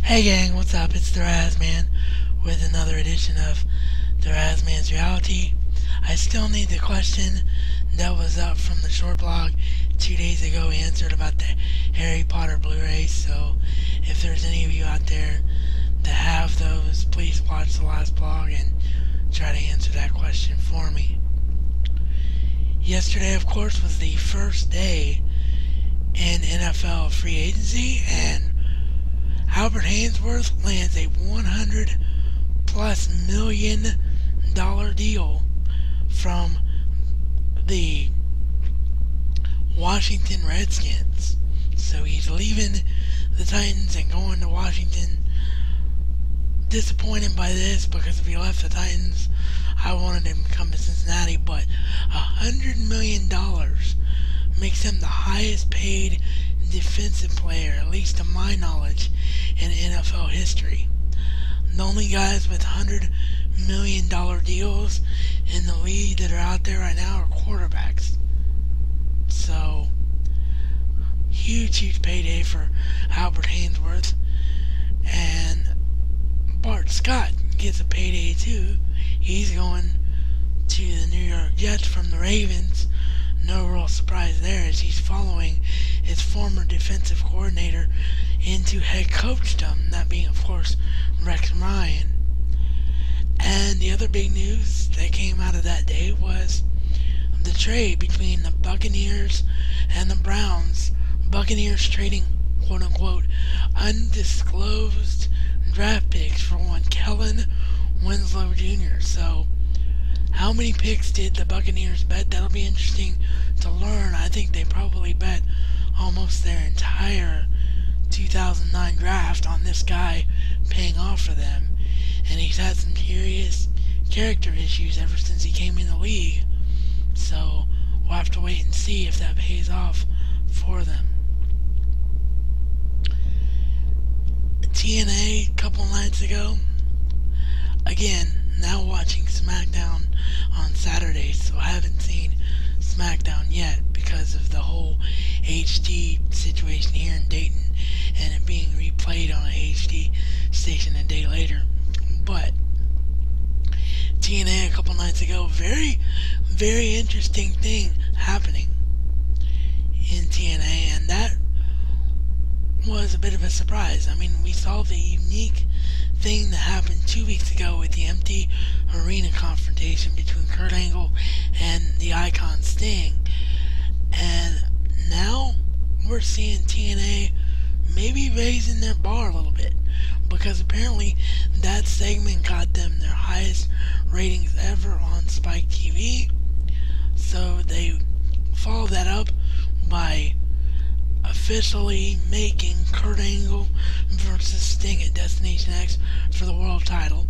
Hey gang, what's up? It's the RazMan with another edition of the RazMansReality. I still need the question that was up from the short blog 2 days ago answered about the Harry Potter Blu Ray, so if there's any of you out there that have those, please watch the last blog and try to answer that question for me. Yesterday, of course, was the first day in NFL free agency, and Albert Haynesworth lands a $100+ million deal from the Washington Redskins. So he's leaving the Titans and going to Washington. Disappointed by this, because if he left the Titans, I wanted him to come to Cincinnati, but $100 million makes him the highest paid defensive player, at least to my knowledge, in NFL history. The only guys with $100 million deals in the league that are out there right now are quarterbacks. So, huge payday for Albert Haynesworth. And Bart Scott gets a payday too. He's going to the New York Jets from the Ravens. No real surprise there, as he's following his former defensive coordinator into head coachdom, that being, of course, Rex Ryan. And the other big news that came out of that day was the trade between the Buccaneers and the Browns. Buccaneers trading, quote-unquote, undisclosed draft picks for one Kellen Winslow Jr. So, how many picks did the Buccaneers bet? That'll be interesting to learn. I think they probably bet almost their entire 2009 draft on this guy paying off for them. And he's had some serious character issues ever since he came in the league. So we'll have to wait and see if that pays off for them. TNA a couple nights ago. Again, now watching SmackDown on Saturday, so I haven't seen SmackDown yet because of the whole HD situation here in Dayton and it being replayed on an HD station a day later. But TNA a couple nights ago, very interesting thing happening in TNA, and that was a bit of a surprise. I mean, we saw the unique thing that happened 2 weeks ago with the empty arena confrontation between Kurt Angle and the Icon Sting, and now we're seeing TNA maybe raising their bar a little bit, because apparently that segment got them their highest ratings ever on Spike TV. So they followed that up by officially making Kurt Angle versus Sting at Destination X for the world title.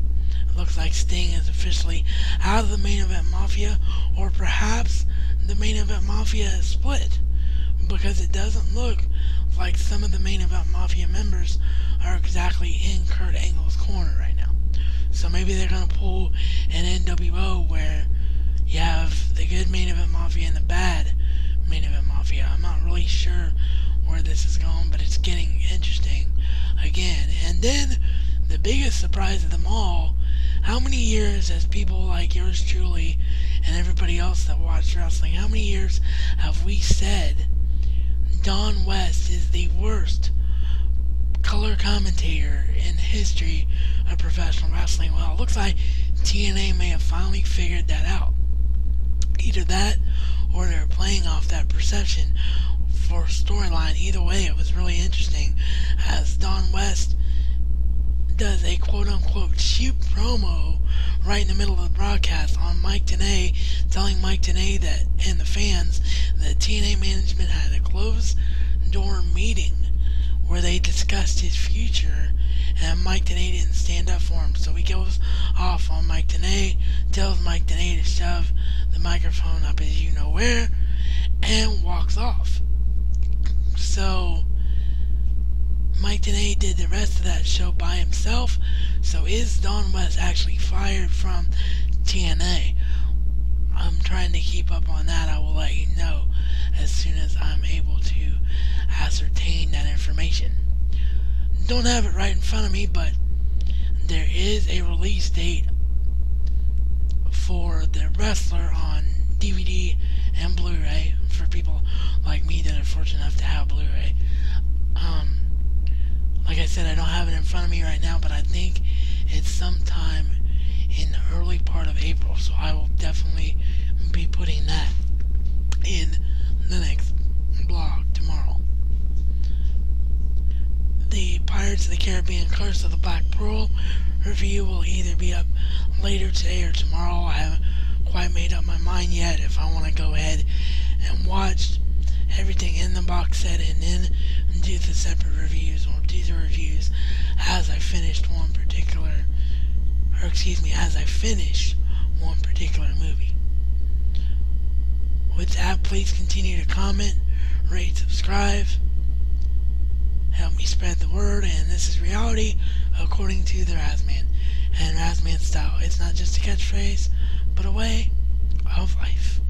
It looks like Sting is officially out of the Main Event Mafia, or perhaps the Main Event Mafia is split, because it doesn't look like some of the Main Event Mafia members are exactly in Kurt Angle's corner right now. So maybe they're going to pull an NWO where you have the good Main Event Mafia and the bad Main Event Mafia. I'm not really sure where this is going, but it's getting interesting again. And then the biggest surprise of them all, how many years has people like yours truly and everybody else that watched wrestling, how many years have we said Don West is the worst color commentator in history of professional wrestling? Well, it looks like TNA may have finally figured that out. Either that, or they're playing off that perception for storyline. Either way, it was really interesting, as Don West does a quote-unquote shoot promo right in the middle of the broadcast on Mike Tenay, telling Mike Tenay that, and the fans, that TNA management had a closed door meeting where they discussed his future, and Mike Tenay didn't stand up for him. So he goes off on Mike Tenay, tells Mike Tenay to shove the microphone up as you know where, and walks off. So Mike Tenay did the rest of that show by himself. So is Don West actually fired from TNA? I'm trying to keep up on that. I will let you know as soon as I'm able to ascertain that information. don't have it right in front of me, but there is a release date for The Wrestler on DVD and Blu-ray for people like me that are fortunate enough to have Blu-ray. Like I said, I don't have it in front of me right now, but I think it's sometime in the early part of April, so I will definitely be putting that in the next blog tomorrow. The Pirates of the Caribbean Curse of the Black Pearl review will either be up later today or tomorrow. I haven't quite made up my mind yet if I want to go ahead and watch everything in the box set and then do the separate reviews, or do the reviews as I finished one particular, as I finish one particular movie. With that, please continue to comment, rate, subscribe, help me spread the word, and this is reality according to the Razman and Razman style. It's not just a catchphrase, but a way of life.